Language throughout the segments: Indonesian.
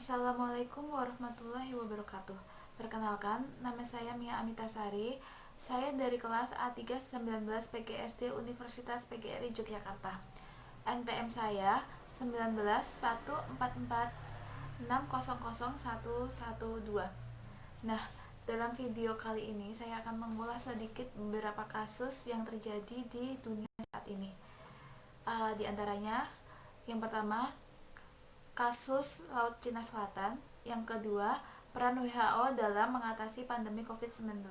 Assalamualaikum warahmatullahi wabarakatuh. Perkenalkan, nama saya Mia Amitasari. Saya dari kelas A319 PGSD Universitas PGRI Yogyakarta. NPM saya 191444600112. Nah, dalam video kali ini saya akan mengulas sedikit beberapa kasus yang terjadi di dunia saat ini. Di antaranya, yang pertama, kasus Laut Cina Selatan, yang kedua, peran WHO dalam mengatasi pandemi COVID-19,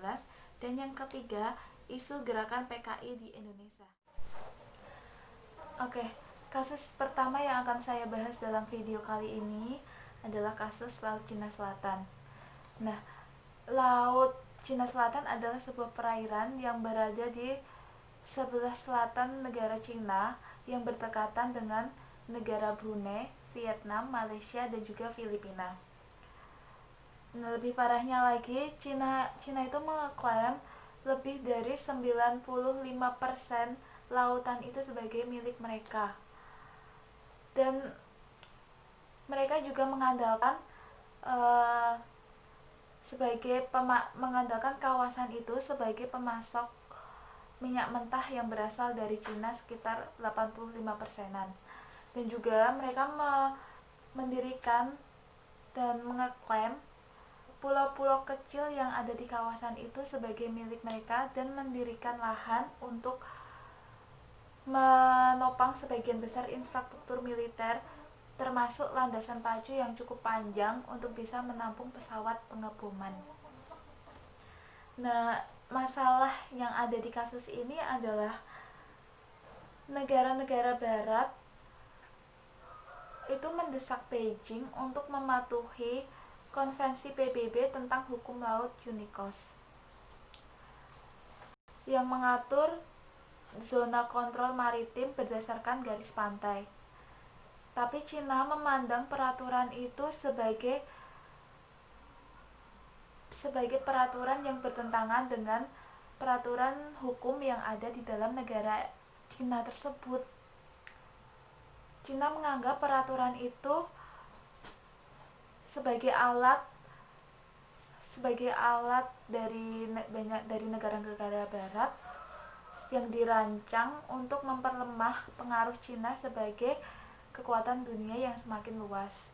dan yang ketiga, isu gerakan PKI di Indonesia. Oke, kasus pertama yang akan saya bahas dalam video kali ini adalah kasus Laut Cina Selatan. Nah, Laut Cina Selatan adalah sebuah perairan yang berada di sebelah selatan negara Cina yang berdekatan dengan negara Brunei, Vietnam, Malaysia, dan juga Filipina. Nah, lebih parahnya lagi, Cina itu mengklaim lebih dari 95% lautan itu sebagai milik mereka. Dan mereka juga mengandalkan kawasan itu sebagai pemasok minyak mentah yang berasal dari Cina sekitar 85%-an. Dan juga mereka mendirikan dan mengeklaim pulau-pulau kecil yang ada di kawasan itu sebagai milik mereka dan mendirikan lahan untuk menopang sebagian besar infrastruktur militer, termasuk landasan pacu yang cukup panjang untuk bisa menampung pesawat pengeboman. Nah, masalah yang ada di kasus ini adalah negara-negara barat itu mendesak Beijing untuk mematuhi Konvensi PBB tentang Hukum Laut UNICLOS yang mengatur zona kontrol maritim berdasarkan garis pantai. Tapi Cina memandang peraturan itu sebagai peraturan yang bertentangan dengan peraturan hukum yang ada di dalam negara Cina tersebut. Cina menganggap peraturan itu sebagai alat dari negara-negara barat yang dirancang untuk memperlemah pengaruh Cina sebagai kekuatan dunia yang semakin luas.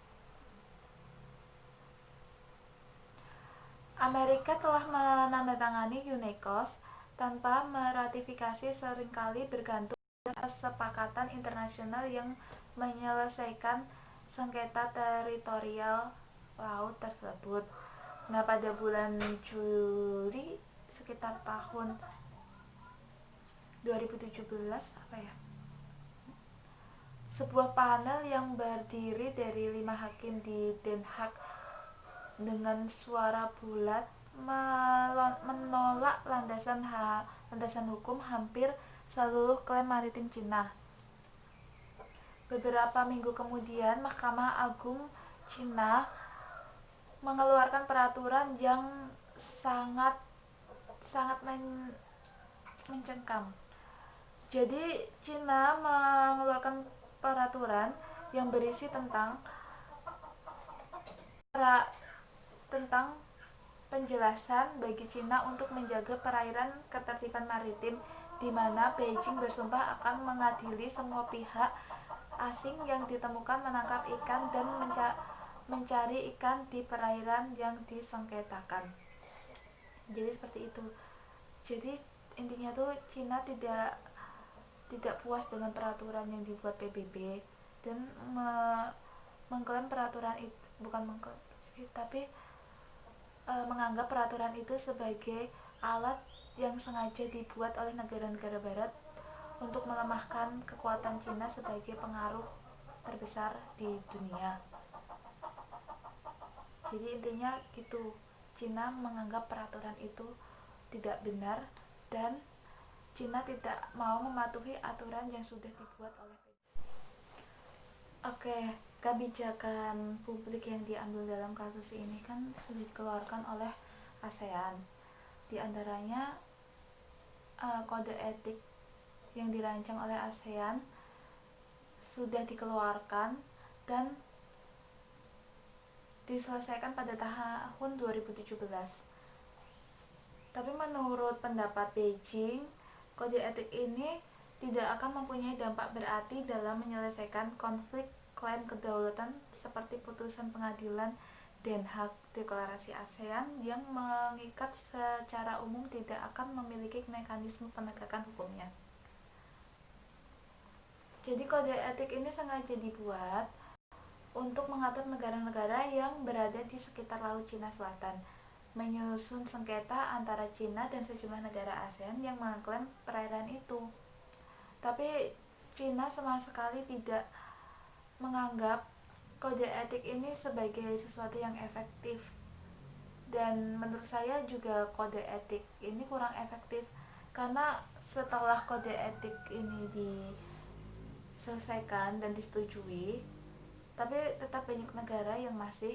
Amerika telah menandatangani UNICLOS tanpa meratifikasi, seringkali bergantung pada kesepakatan internasional yang menyelesaikan sengketa teritorial laut tersebut. Nah, pada bulan Juli sekitar tahun 2017 sebuah panel yang berdiri dari 5 hakim di Den Haag dengan suara bulat menolak landasan hukum hampir seluruh klaim maritim Cina. Beberapa minggu kemudian, Mahkamah Agung Cina mengeluarkan peraturan yang sangat mencengkam. Jadi Cina mengeluarkan peraturan yang berisi tentang penjelasan bagi Cina untuk menjaga perairan ketertiban maritim, di mana Beijing bersumpah akan mengadili semua pihak asing yang ditemukan menangkap ikan dan mencari ikan di perairan yang disengketakan. Jadi seperti itu. Jadi intinya tuh Cina tidak puas dengan peraturan yang dibuat PBB dan mengklaim peraturan itu menganggap peraturan itu sebagai alat yang sengaja dibuat oleh negara-negara barat untuk melemahkan kekuatan Cina sebagai pengaruh terbesar di dunia. Jadi intinya gitu, Cina menganggap peraturan itu tidak benar dan Cina tidak mau mematuhi aturan yang sudah dibuat oleh kebijakan publik yang diambil dalam kasus ini kan sudah dikeluarkan oleh ASEAN. Di antaranya kode etik yang dirancang oleh ASEAN sudah dikeluarkan dan diselesaikan pada tahun 2017. Tapi menurut pendapat Beijing, kode etik ini tidak akan mempunyai dampak berarti dalam menyelesaikan konflik klaim kedaulatan seperti putusan pengadilan Den Haag. Deklarasi ASEAN yang mengikat secara umum tidak akan memiliki mekanisme penegakan hukumnya. Jadi kode etik ini sengaja dibuat untuk mengatur negara-negara yang berada di sekitar Laut Cina Selatan, menyusun sengketa antara Cina dan sejumlah negara ASEAN yang mengklaim perairan itu. Tapi Cina sama sekali tidak menganggap kode etik ini sebagai sesuatu yang efektif. Dan menurut saya juga kode etik ini kurang efektif, karena setelah kode etik ini diselesaikan dan disetujui, tapi tetap banyak negara yang masih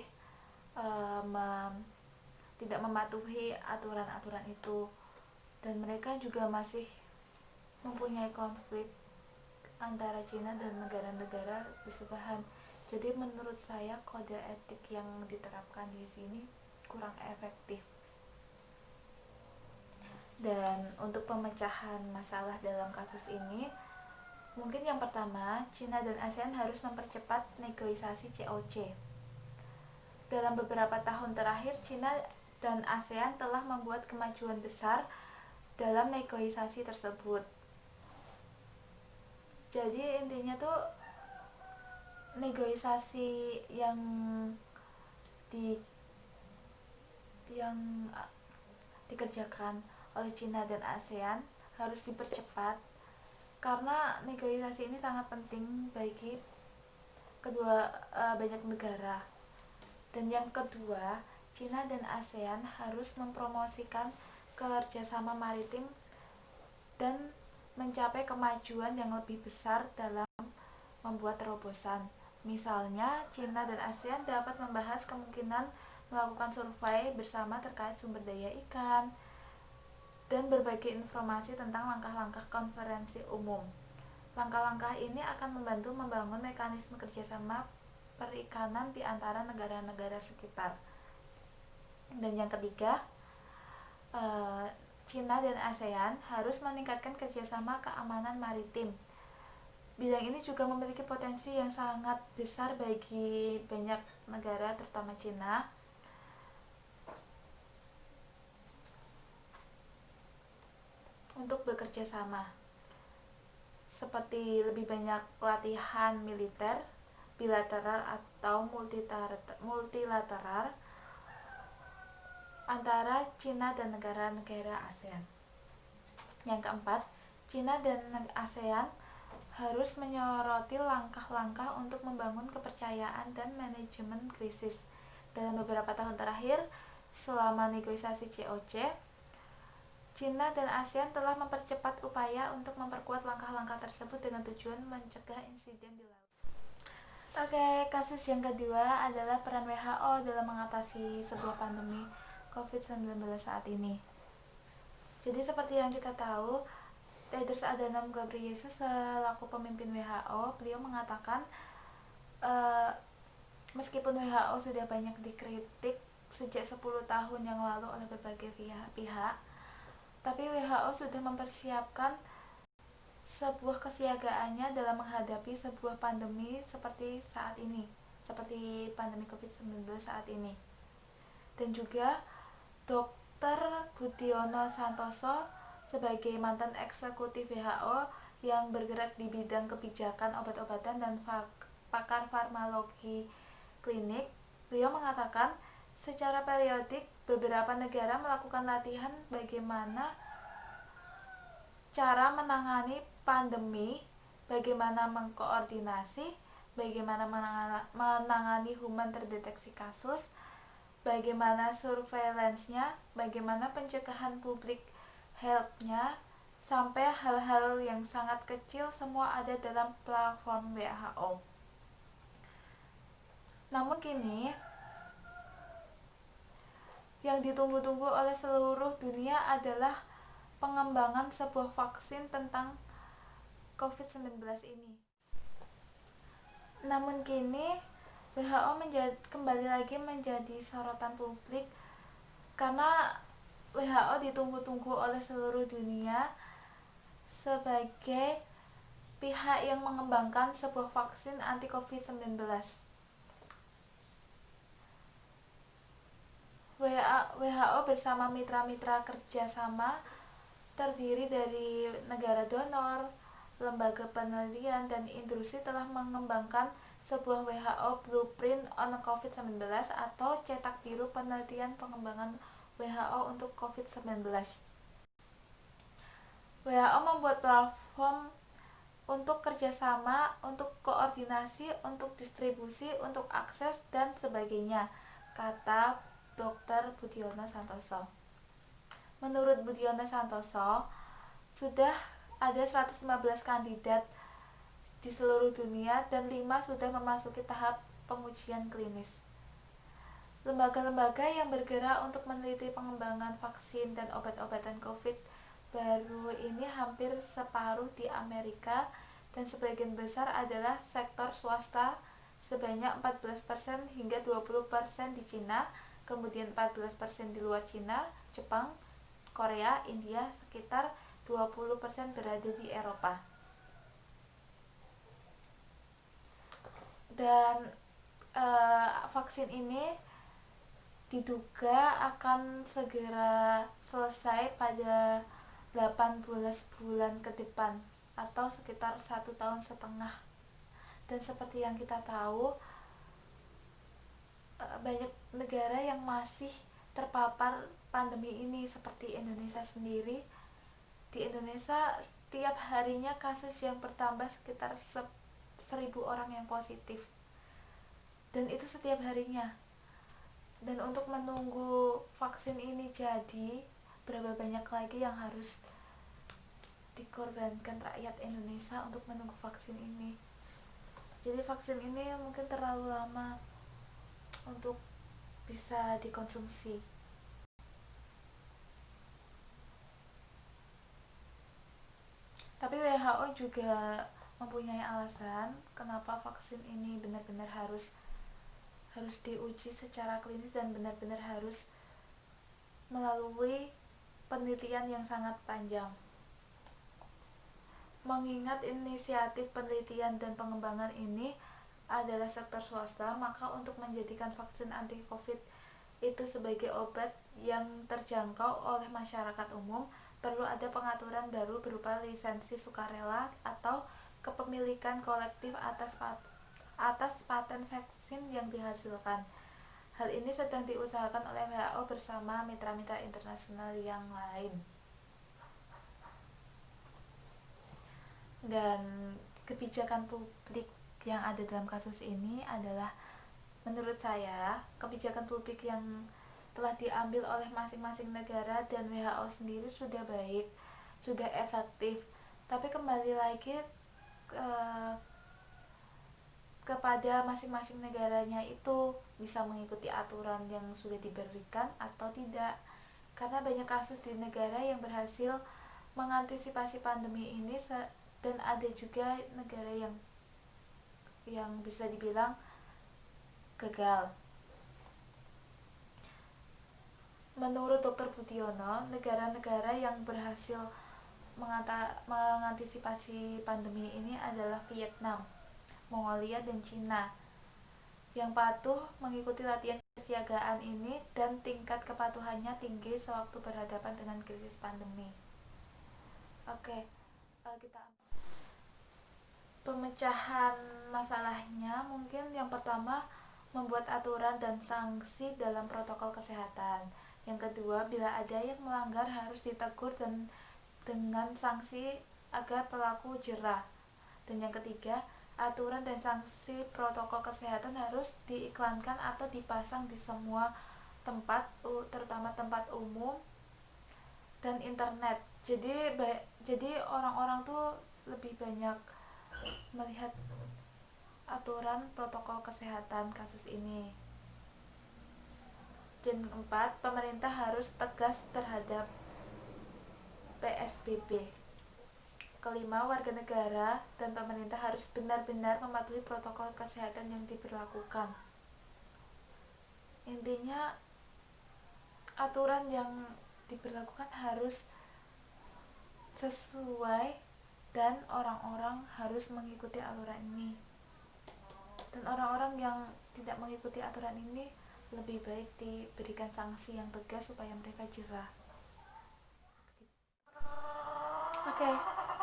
tidak mematuhi aturan-aturan itu, dan mereka juga masih mempunyai konflik antara Cina dan negara-negara bersebelahan. Jadi menurut saya kode etik yang diterapkan di sini kurang efektif. Dan untuk pemecahan masalah dalam kasus ini, mungkin yang pertama, Cina dan ASEAN harus mempercepat negosiasi COC. Dalam beberapa tahun terakhir, Cina dan ASEAN telah membuat kemajuan besar dalam negosiasi tersebut. Jadi intinya tuh negosiasi yang dikerjakan oleh Cina dan ASEAN harus dipercepat, karena negosiasi ini sangat penting bagi kedua banyak negara. Dan yang kedua, Cina dan ASEAN harus mempromosikan kerjasama maritim dan mencapai kemajuan yang lebih besar dalam membuat terobosan. Misalnya, Cina dan ASEAN dapat membahas kemungkinan melakukan survei bersama terkait sumber daya ikan dan berbagi informasi tentang langkah-langkah konferensi umum. Langkah-langkah ini akan membantu membangun mekanisme kerjasama perikanan di antara negara-negara sekitar. Dan yang ketiga, Cina dan ASEAN harus meningkatkan kerjasama keamanan maritim. Bidang ini juga memiliki potensi yang sangat besar bagi banyak negara, terutama Cina. Untuk bekerja sama, seperti lebih banyak latihan militer bilateral atau multilateral antara Cina dan negara-negara ASEAN. Yang keempat, Cina dan ASEAN harus menyoroti langkah-langkah untuk membangun kepercayaan dan manajemen krisis. Dalam beberapa tahun terakhir, selama negosiasi COC, Cina dan ASEAN telah mempercepat upaya untuk memperkuat langkah-langkah tersebut dengan tujuan mencegah insiden di laut. Oke, kasus yang kedua adalah peran WHO dalam mengatasi sebuah pandemi COVID-19 saat ini. Jadi seperti yang kita tahu, Tedros Adhanom Ghebreyesus selaku pemimpin WHO, beliau mengatakan meskipun WHO sudah banyak dikritik sejak 10 tahun yang lalu oleh berbagai pihak, tapi WHO sudah mempersiapkan sebuah kesiagaannya dalam menghadapi sebuah pandemi seperti saat ini, seperti pandemi COVID-19 saat ini. Dan juga Dr. Budiono Santoso sebagai mantan eksekutif WHO yang bergerak di bidang kebijakan obat-obatan dan pakar farmakologi klinik, beliau mengatakan secara periodik beberapa negara melakukan latihan bagaimana cara menangani pandemi, bagaimana mengkoordinasi, bagaimana menangani human terdeteksi kasus, bagaimana surveillance-nya, bagaimana pencegahan publik health-nya, sampai hal-hal yang sangat kecil semua ada dalam platform WHO. Namun kini yang ditunggu-tunggu oleh seluruh dunia adalah pengembangan sebuah vaksin tentang COVID-19 ini. Namun kini WHO kembali lagi menjadi sorotan publik karena WHO ditunggu-tunggu oleh seluruh dunia sebagai pihak yang mengembangkan sebuah vaksin anti COVID-19. WHO bersama mitra-mitra kerjasama terdiri dari negara donor, lembaga penelitian, dan industri telah mengembangkan sebuah WHO Blueprint on COVID-19 atau cetak biru penelitian pengembangan WHO untuk COVID-19. WHO membuat platform untuk kerjasama, untuk koordinasi, untuk distribusi, untuk akses, dan sebagainya, kata Dr. Budiono Santoso. Menurut Budiono Santoso, sudah ada 115 kandidat di seluruh dunia dan 5 sudah memasuki tahap pengujian klinis. Lembaga-lembaga yang bergerak untuk meneliti pengembangan vaksin dan obat-obatan COVID baru ini hampir separuh di Amerika dan sebagian besar adalah sektor swasta sebanyak 14% hingga 20% di Cina, kemudian 14% di luar Cina, Jepang, Korea, India, sekitar 20% berada di Eropa. Dan vaksin ini diduga akan segera selesai pada 18 bulan ke depan atau sekitar 1,5 tahun. Dan seperti yang kita tahu, banyak negara yang masih terpapar pandemi ini seperti Indonesia sendiri. Di Indonesia setiap harinya kasus yang bertambah sekitar 1.000 orang yang positif, dan itu setiap harinya. Dan untuk menunggu vaksin ini jadi, berapa banyak lagi yang harus dikorbankan rakyat Indonesia untuk menunggu vaksin ini. Jadi vaksin ini mungkin terlalu lama untuk bisa dikonsumsi. Tapi WHO juga mempunyai alasan kenapa vaksin ini benar-benar harus diuji secara klinis dan benar-benar harus melalui penelitian yang sangat panjang. Mengingat inisiatif penelitian dan pengembangan ini adalah sektor swasta, maka untuk menjadikan vaksin anti COVID itu sebagai obat yang terjangkau oleh masyarakat umum, perlu ada pengaturan baru berupa lisensi sukarela atau kepemilikan kolektif atas paten vaksin yang dihasilkan. Hal ini sedang diusahakan oleh WHO bersama mitra-mitra internasional yang lain. Dan kebijakan publik yang ada dalam kasus ini adalah, menurut saya, kebijakan publik yang telah diambil oleh masing-masing negara dan WHO sendiri sudah baik, sudah efektif. Tapi kembali lagi kepada masing-masing negaranya itu bisa mengikuti aturan yang sudah diberikan atau tidak. Karena banyak kasus di negara yang berhasil mengantisipasi pandemi ini dan ada juga negara yang bisa dibilang gagal. Menurut Dr. Budiono, negara-negara yang berhasil mengantisipasi pandemi ini adalah Vietnam, Mongolia, dan Cina, yang patuh mengikuti latihan kesiagaan ini dan tingkat kepatuhannya tinggi sewaktu berhadapan dengan krisis pandemi. Oke, kita pemecahan masalahnya mungkin yang pertama membuat aturan dan sanksi dalam protokol kesehatan. Yang kedua, bila ada yang melanggar harus ditegur dan dengan sanksi agar pelaku jera. Dan yang ketiga, aturan dan sanksi protokol kesehatan harus diiklankan atau dipasang di semua tempat, terutama tempat umum dan internet. Jadi orang-orang tuh lebih banyak melihat aturan protokol kesehatan kasus ini. Dan keempat, pemerintah harus tegas terhadap PSBB kelima, warga negara dan pemerintah harus benar-benar mematuhi protokol kesehatan yang diberlakukan. Intinya, aturan yang diberlakukan harus sesuai dan orang-orang harus mengikuti aturan ini. Dan orang-orang yang tidak mengikuti aturan ini lebih baik diberikan sanksi yang tegas supaya mereka jerah. Oke,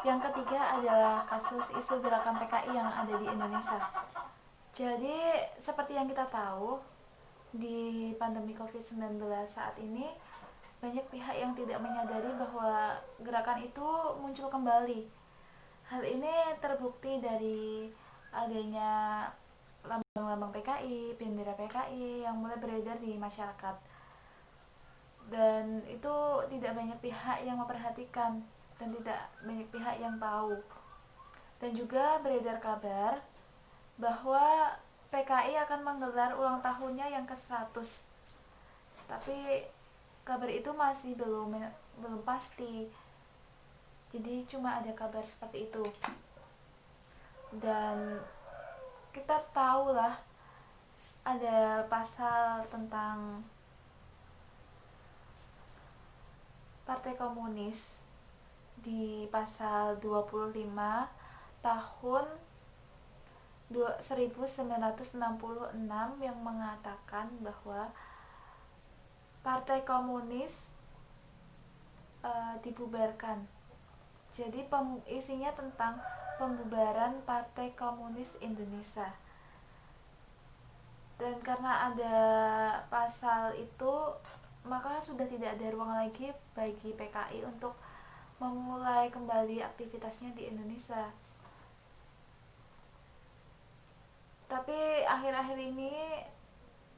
yang ketiga adalah kasus isu gerakan PKI yang ada di Indonesia. Jadi, seperti yang kita tahu, di pandemi COVID-19 saat ini, banyak pihak yang tidak menyadari bahwa gerakan itu muncul kembali. Hal ini terbukti dari adanya lambang-lambang PKI, bendera PKI yang mulai beredar di masyarakat. Dan itu tidak banyak pihak yang memperhatikan dan tidak banyak pihak yang tahu. Dan juga beredar kabar bahwa PKI akan menggelar ulang tahunnya yang ke-100. Tapi kabar itu masih belum pasti. Jadi cuma ada kabar seperti itu. Dan kita tahu lah ada pasal tentang Partai Komunis di pasal 25 tahun 1966 yang mengatakan bahwa Partai Komunis dibubarkan. Jadi isinya tentang pembubaran Partai Komunis Indonesia. Dan karena ada pasal itu, maka sudah tidak ada ruang lagi bagi PKI untuk memulai kembali aktivitasnya di Indonesia. Tapi akhir-akhir ini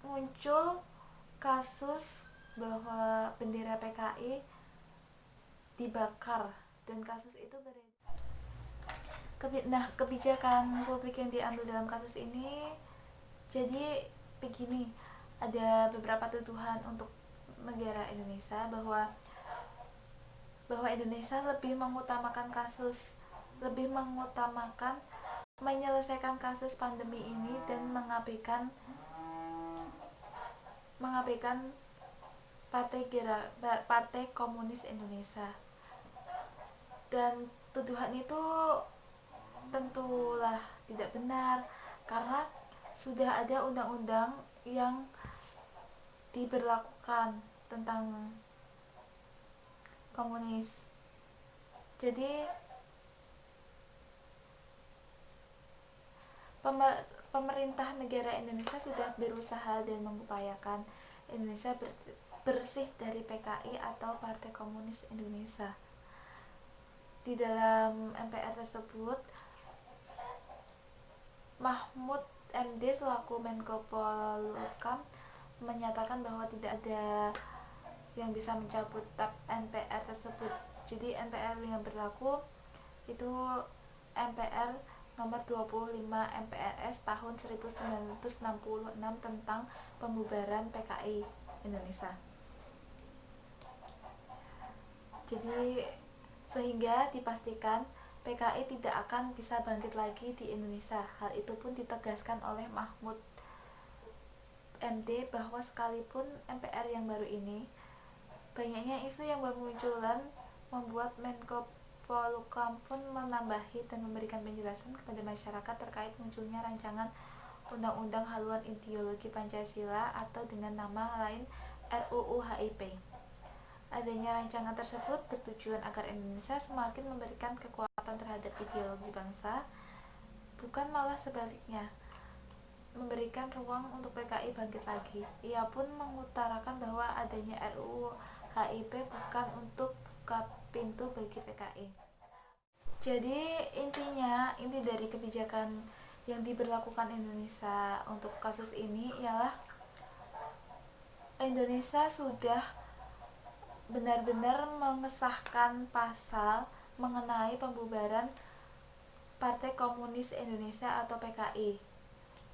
muncul kasus bahwa bendera PKI dibakar dan kasus itu beredar. Nah, kebijakan publik yang diambil dalam kasus ini jadi begini, ada beberapa tuduhan untuk negara Indonesia bahwa Indonesia lebih mengutamakan menyelesaikan kasus pandemi ini dan mengabaikan Partai Komunis Indonesia. Dan tuduhan itu tentulah tidak benar karena sudah ada undang-undang yang diberlakukan tentang komunis. Jadi pemerintah negara Indonesia sudah berusaha dan mengupayakan Indonesia bersih dari PKI atau Partai Komunis Indonesia. Di dalam MPR tersebut, Mahfud MD selaku Menko Polhukam menyatakan bahwa tidak ada yang bisa mencabut TAP MPR tersebut. Jadi MPR yang berlaku itu MPR nomor 25 MPRS tahun 1966 tentang pembubaran PKI Indonesia. Jadi sehingga dipastikan PKI tidak akan bisa bangkit lagi di Indonesia. Hal itu pun ditegaskan oleh Mahfud MD bahwa sekalipun MPR yang baru ini, banyaknya isu yang bermunculan membuat Menko Polhukam pun menambahi dan memberikan penjelasan kepada masyarakat terkait munculnya rancangan Undang-Undang Haluan Ideologi Pancasila atau dengan nama lain RUU HIP. Adanya rancangan tersebut bertujuan agar Indonesia semakin memberikan kekuatan terhadap ideologi bangsa, bukan malah sebaliknya, memberikan ruang untuk PKI bangkit lagi. Ia pun mengutarakan bahwa adanya RUU HIP bukan untuk buka pintu bagi PKI. Jadi inti dari kebijakan yang diberlakukan Indonesia untuk kasus ini ialah Indonesia sudah benar-benar mengesahkan pasal mengenai pembubaran Partai Komunis Indonesia atau PKI.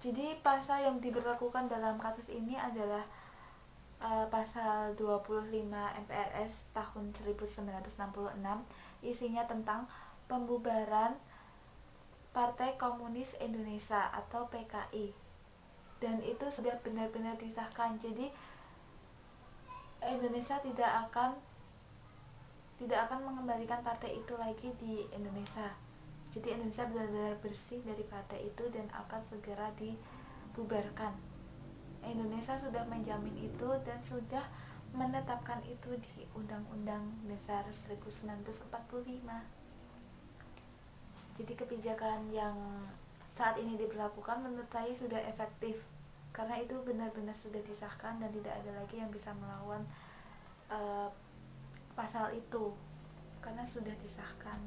Jadi pasal yang diberlakukan dalam kasus ini adalah pasal 25 MPRS tahun 1966, isinya tentang pembubaran Partai Komunis Indonesia atau PKI, dan itu sudah benar-benar disahkan. Jadi Indonesia tidak akan mengembalikan partai itu lagi di Indonesia. Jadi Indonesia benar-benar bersih dari partai itu dan akan segera dibubarkan. Indonesia sudah menjamin itu dan sudah menetapkan itu di Undang-Undang Dasar 1945. Jadi kebijakan yang saat ini diberlakukan menurut saya sudah efektif, karena itu benar-benar sudah disahkan dan tidak ada lagi yang bisa melawan pasal itu karena sudah disahkan.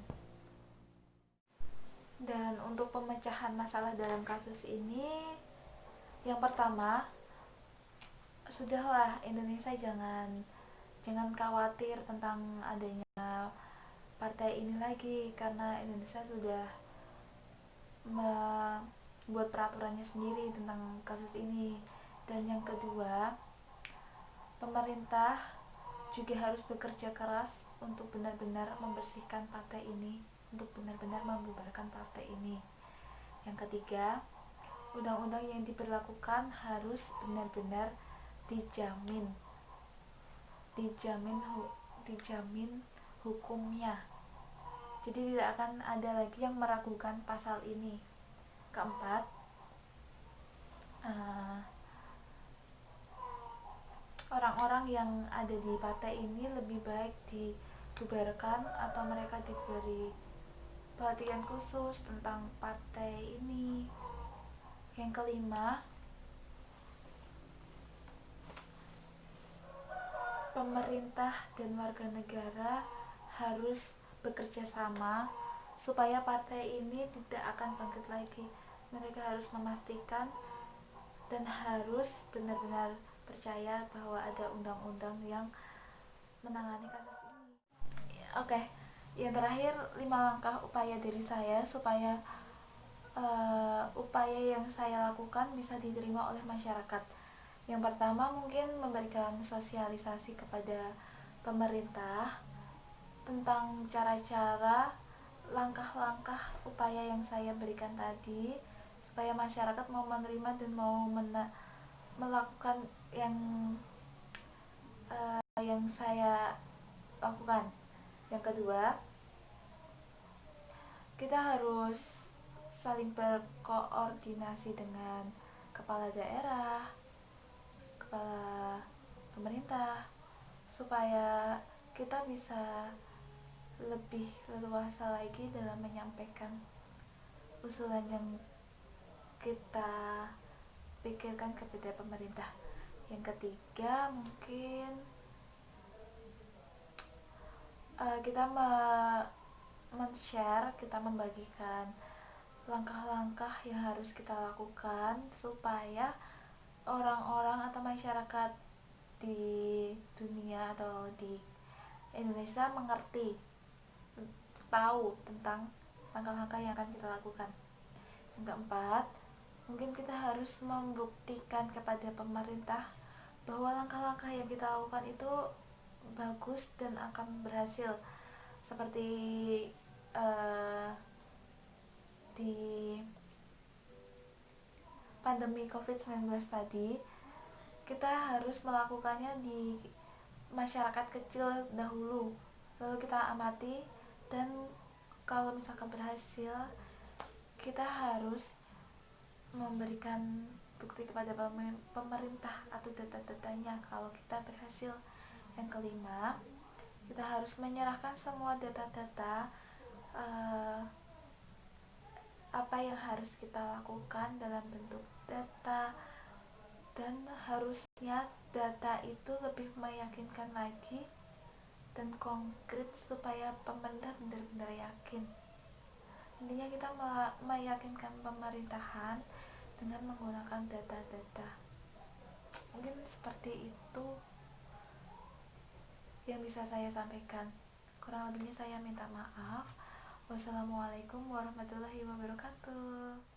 Dan untuk pemecahan masalah dalam kasus ini, yang pertama, sudahlah Indonesia jangan khawatir tentang adanya partai ini lagi, karena Indonesia sudah membuat peraturannya sendiri tentang kasus ini. Dan yang kedua, pemerintah juga harus bekerja keras untuk benar-benar membersihkan partai ini, untuk benar-benar membubarkan partai ini. Yang ketiga, undang-undang yang diberlakukan harus benar-benar dijamin hukumnya. Jadi tidak akan ada lagi yang meragukan pasal ini. Keempat, orang-orang yang ada di partai ini lebih baik dibubarkan atau mereka diberi pelatihan khusus tentang partai ini. Yang kelima, pemerintah dan warga negara harus bekerja sama supaya partai ini tidak akan bangkit lagi. Mereka harus memastikan dan harus benar-benar percaya bahwa ada undang-undang yang menangani kasus ini. Oke, yang terakhir 5 langkah upaya dari saya supaya upaya yang saya lakukan bisa diterima oleh masyarakat. Yang pertama, mungkin memberikan sosialisasi kepada pemerintah tentang cara-cara, langkah-langkah upaya yang saya berikan tadi, supaya masyarakat mau menerima dan mau melakukan yang saya lakukan. Yang kedua, kita harus saling berkoordinasi dengan kepala daerah, kepala pemerintah, supaya kita bisa lebih leluasa lagi dalam menyampaikan usulan yang kita pikirkan kepada pemerintah. Yang ketiga, mungkin kita men-share, kita membagikan langkah-langkah yang harus kita lakukan supaya orang-orang atau masyarakat di dunia atau di Indonesia mengerti, tahu tentang langkah-langkah yang akan kita lakukan. Yang keempat, mungkin kita harus membuktikan kepada pemerintah bahwa langkah-langkah yang kita lakukan itu bagus dan akan berhasil. Seperti di pandemi COVID-19 tadi, kita harus melakukannya di masyarakat kecil dahulu, lalu kita amati, dan kalau misalkan berhasil, kita harus memberikan bukti kepada pemerintah atau data-datanya kalau kita berhasil. Yang kelima, kita harus menyerahkan semua data-data apa yang harus kita lakukan dalam bentuk data, dan harusnya data itu lebih meyakinkan lagi dan konkret supaya pemerintah benar-benar yakin. Intinya kita meyakinkan pemerintahan dengan menggunakan data-data. Mungkin seperti itu yang bisa saya sampaikan. Kurang lebihnya saya minta maaf. Wassalamualaikum warahmatullahi wabarakatuh.